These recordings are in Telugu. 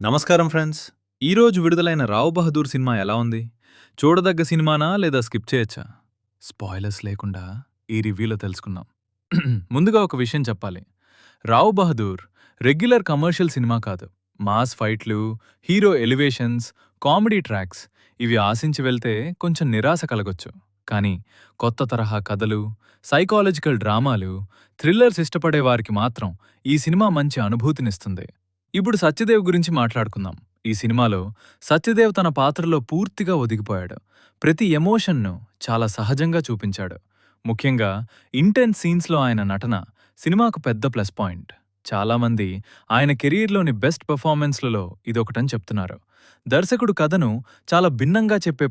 నమస్కారం ఫ్రెండ్స్. ఈరోజు విడుదలైన 'రావ్ బహదూర్' సినిమా ఎలా ఉంది? చూడదగ్గ సినిమానా లేదా స్కిప్ చేయొచ్చా? స్పాయిలర్స్ లేకుండా ఈ రివ్యూలో తెలుసుకుందాం. ముందుగా ఒక విషయం చెప్పాలి. 'Rao Bahadur' regular commercial cinema కాదు. మాస్ ఫైట్లు, హీరో ఎలివేషన్స్, కామెడీ ట్రాక్స్ ఇవి ఆశించి వెళ్తే కొంచెం నిరాశ కలగొచ్చు. కానీ కొత్త తరహా కథలు, సైకాలజికల్ డ్రామాలు, థ్రిల్లర్స్ ఇష్టపడే వారికి మాత్రం ఈ సినిమా మంచి అనుభూతినిస్తుంది. ఇప్పుడు సత్యదేవ్ గురించి మాట్లాడుకుందాం. ఈ సినిమాలో సత్యదేవ్ తన పాత్రలో పూర్తిగా ఒదిగిపోయాడు. ప్రతి ఎమోషన్ను చాలా సహజంగా చూపించాడు. ముఖ్యంగా ఇంటెన్స్ సీన్స్లో ఆయన నటన సినిమాకు పెద్ద ప్లస్ పాయింట్. చాలామంది ఆయన కెరీర్లోని బెస్ట్ పెర్ఫార్మెన్స్లలో ఇదొకటని చెప్తున్నారు. దర్శకుడు కథను చాలా భిన్నంగా చెప్పే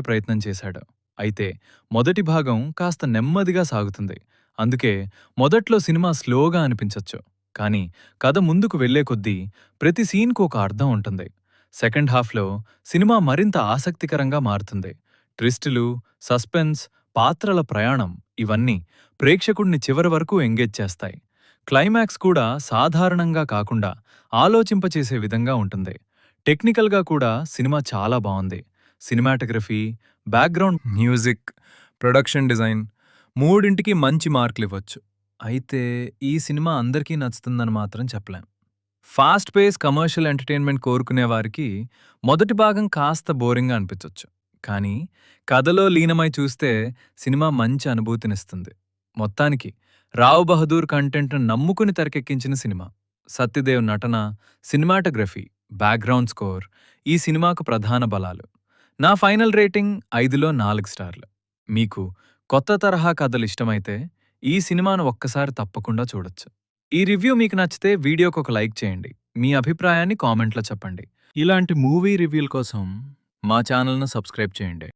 ప్రయత్నం చేశాడు. అయితే మొదటి భాగం కాస్త నెమ్మదిగా సాగుతుంది. అందుకే మొదట్లో సినిమా స్లోగా అనిపించొచ్చు. కానీ కథ ముందుకు వెళ్లే కొద్దీ ప్రతి సీన్కు ఒక అర్థం ఉంటుంది. సెకండ్ హాఫ్లో సినిమా మరింత ఆసక్తికరంగా మారుతుంది. ట్విస్టులు, సస్పెన్స్, పాత్రల ప్రయాణం ఇవన్నీ ప్రేక్షకుడిని చివరి వరకు ఎంగేజ్ చేస్తాయి. క్లైమాక్స్ కూడా సాధారణంగా కాకుండా ఆలోచింపచేసే విధంగా ఉంటుంది. టెక్నికల్గా కూడా సినిమా చాలా బాగుంది. Cinematography, background music, production design మూడింటికి మంచి మార్కులివ్వచ్చు. అయితే ఈ సినిమా అందరికీ నచ్చుతుందని మాత్రం చెప్పలేం. ఫాస్ట్ పేస్ కమర్షియల్ ఎంటర్టైన్మెంట్ కోరుకునే వారికి మొదటి భాగం కాస్త బోరింగ్గా అనిపించొచ్చు. కానీ కథలో లీనమై చూస్తే సినిమా మంచి అనుభూతినిస్తుంది. మొత్తానికి 'రావ్ బహదూర్' కంటెంట్ను నమ్ముకుని తెరకెక్కించిన సినిమా. సత్యదేవ్ నటన, సినిమాటోగ్రఫీ, బ్యాక్గ్రౌండ్ స్కోర్ ఈ సినిమాకు ప్రధాన బలాలు. నా ఫైనల్ రేటింగ్ 5లో 4 స్టార్లు. మీకు కొత్త తరహా కథలిష్టమైతే ఈ సినిమాను ఒక్కసారి తప్పకుండా చూడొచ్చు. ఈ రివ్యూ మీకు నచ్చితే వీడియోకి ఒక లైక్ చేయండి. మీ అభిప్రాయాన్ని కామెంట్లో చెప్పండి. ఇలాంటి మూవీ రివ్యూల కోసం మా ఛానల్ను సబ్స్క్రైబ్ చేయండి.